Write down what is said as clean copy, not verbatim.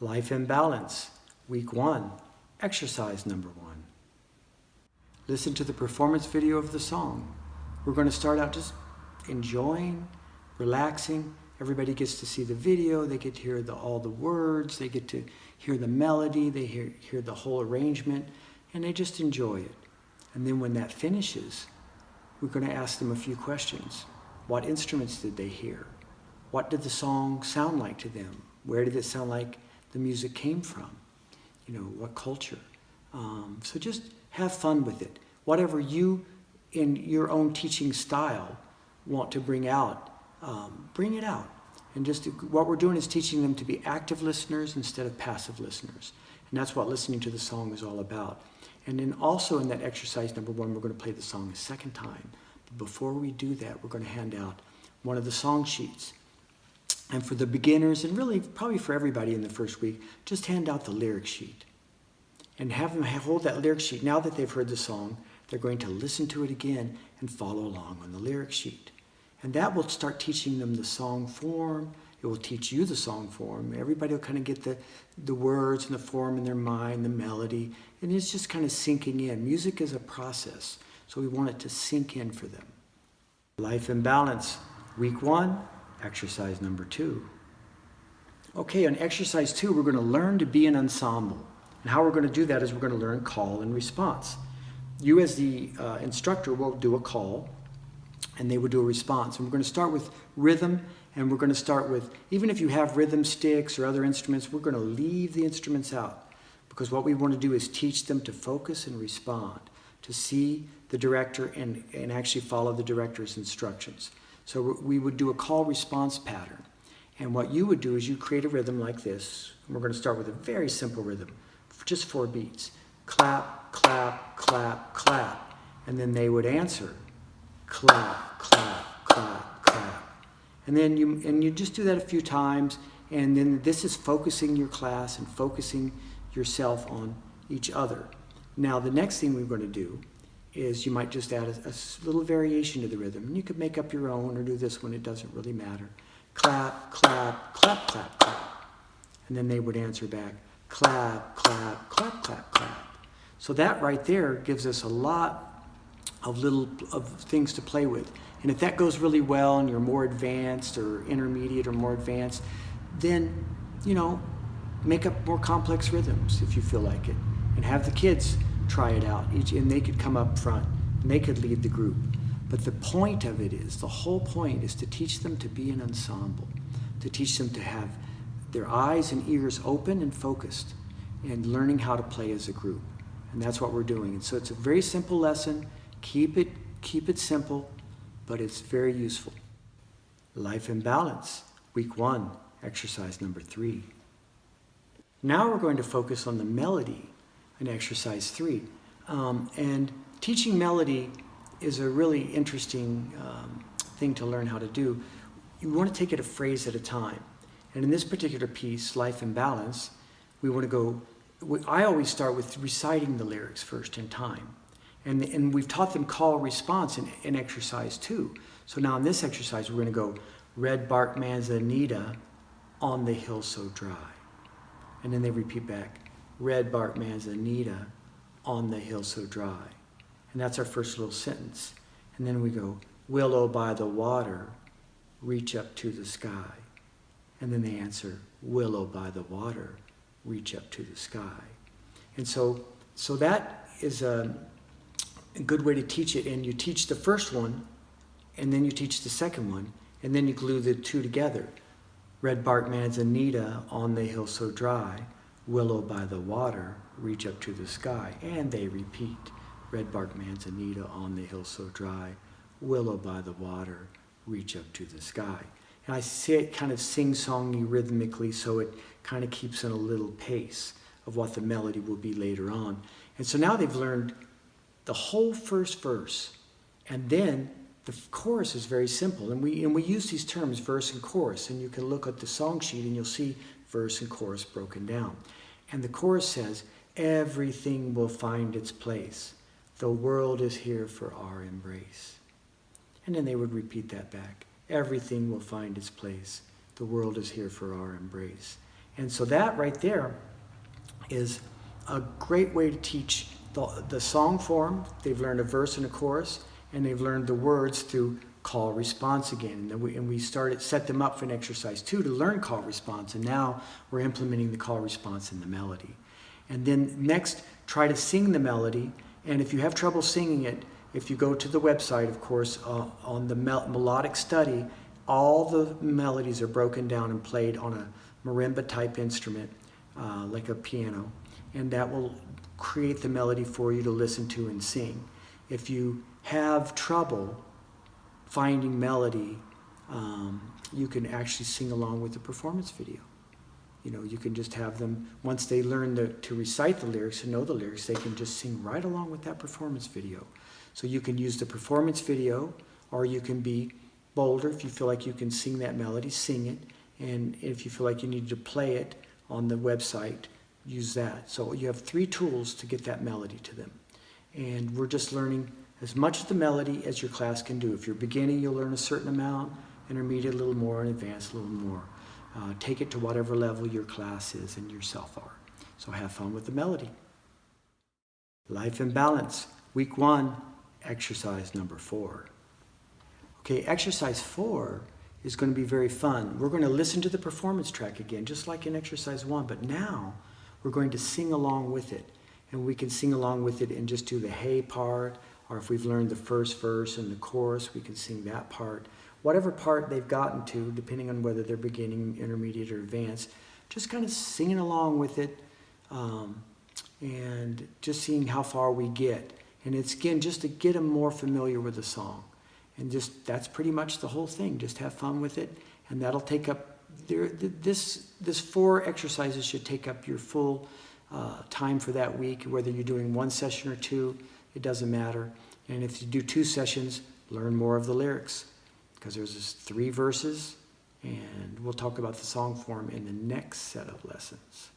Life in Balance, Week 1, Exercise number 1. Listen to the performance video of the song. We're going to start out just enjoying, relaxing. Everybody gets to see the video. They get to hear all the words. They get to hear the melody. They hear the whole arrangement, and they just enjoy it. And then when that finishes, we're going to ask them a few questions. What instruments did they hear? What did the song sound like to them? Where did it sound like the music came from? What culture? So just have fun with it. Whatever you, in your own teaching style, want to bring out, bring it out. And just what we're doing is teaching them to be active listeners instead of passive listeners. And that's what listening to the song is all about. And then also in that exercise number 1, we're going to play the song a second time. But before we do that, we're going to hand out one of the song sheets. And for the beginners, and really probably for everybody in the first week, just hand out the lyric sheet. And have them hold that lyric sheet. Now that they've heard the song, they're going to listen to it again and follow along on the lyric sheet. And that will start teaching them the song form. It will teach you the song form. Everybody will kind of get the words and the form in their mind, the melody. And it's just kind of sinking in. Music is a process, so we want it to sink in for them. Life in Balance, Week 1, Exercise number 2. Okay, on Exercise 2, we're going to learn to be an ensemble. And how we're going to do that is we're going to learn call and response. You as the instructor will do a call, and they will do a response. And we're going to start with rhythm, and we're going to start with, even if you have rhythm sticks or other instruments, we're going to leave the instruments out. Because what we want to do is teach them to focus and respond, to see the director and actually follow the director's instructions. So we would do a call response pattern. And what you would do is you create a rhythm like this. And we're going to start with a very simple rhythm, just 4 beats. Clap, clap, clap, clap. And then they would answer. Clap, clap, clap, clap. And then you just do that a few times. And then this is focusing your class and focusing yourself on each other. Now the next thing we're going to do is you might just add a little variation to the rhythm. And you could make up your own or do this one, it doesn't really matter. Clap, clap, clap, clap, clap. And then they would answer back, clap, clap, clap, clap, clap. So that right there gives us a lot of things to play with. And if that goes really well and you're more advanced or intermediate or more advanced, then, make up more complex rhythms if you feel like it. And have the kids try it out, and they could come up front, and they could lead the group. But the point of it is, the whole point is to teach them to be an ensemble, to teach them to have their eyes and ears open and focused, and learning how to play as a group. And that's what we're doing. And so it's a very simple lesson. Keep it simple, but it's very useful. Life in Balance, Week 1, Exercise number 3. Now we're going to focus on the melody in Exercise 3. And teaching melody is a really interesting thing to learn how to do. You want to take it a phrase at a time. And in this particular piece, Life in Balance, we want to go, I always start with reciting the lyrics first in time. And we've taught them call response in Exercise 2. So now in this exercise, we're going to go, red bark manzanita on the hill so dry. And then they repeat back, red bark manzanita on the hill so dry. And that's our first little sentence. And then we go, willow by the water, reach up to the sky. And then they answer, willow by the water, reach up to the sky. And so that is a good way to teach it. And you teach the first one, and then you teach the second one, and then you glue the two together. Red bark manzanita on the hill so dry, willow by the water, reach up to the sky. And they repeat, red bark manzanita on the hill so dry, willow by the water, reach up to the sky. And I say it kind of sing-songy rhythmically, so it kind of keeps in a little pace of what the melody will be later on. And so now they've learned the whole first verse, and then the chorus is very simple. And we use these terms, verse and chorus, and you can look at the song sheet and you'll see verse and chorus broken down. And the chorus says, everything will find its place. The world is here for our embrace. And then they would repeat that back. Everything will find its place. The world is here for our embrace. And so that right there is a great way to teach the song form. They've learned a verse and a chorus, and they've learned the words through call response again. And we set them up for an exercise 2 to learn call response, and now we're implementing the call response in the melody. And then next, try to sing the melody, and if you have trouble singing it, if you go to the website, of course, on the melodic study, all the melodies are broken down and played on a marimba type instrument, like a piano, and that will create the melody for you to listen to and sing. If you have trouble finding melody, you can actually sing along with the performance video. You know, you can just have them, once they learn to recite the lyrics and know the lyrics, they can just sing right along with that performance video. So you can use the performance video, or you can be bolder. If you feel like you can sing that melody, sing it. And if you feel like you need to play it on the website, use that. So you have 3 tools to get that melody to them. And we're just learning as much of the melody as your class can do. If you're beginning, you'll learn a certain amount, intermediate a little more, and advanced a little more. Take it to whatever level your class is and yourself are. So have fun with the melody. Life and balance, week 1, exercise number 4. Okay, exercise 4 is going to be very fun. We're going to listen to the performance track again, just like in exercise 1, but now we're going to sing along with it. And we can sing along with it and just do the hey part, or if we've learned the first verse and the chorus, we can sing that part. Whatever part they've gotten to, depending on whether they're beginning, intermediate, or advanced, just kind of singing along with it, and just seeing how far we get. And it's, again, just to get them more familiar with the song. And just, that's pretty much the whole thing. Just have fun with it, and that'll take up, this 4 exercises should take up your full time for that week. Whether you're doing 1 session or 2, it doesn't matter. And if you do 2 sessions, learn more of the lyrics, because there's just 3 verses, and we'll talk about the song form in the next set of lessons.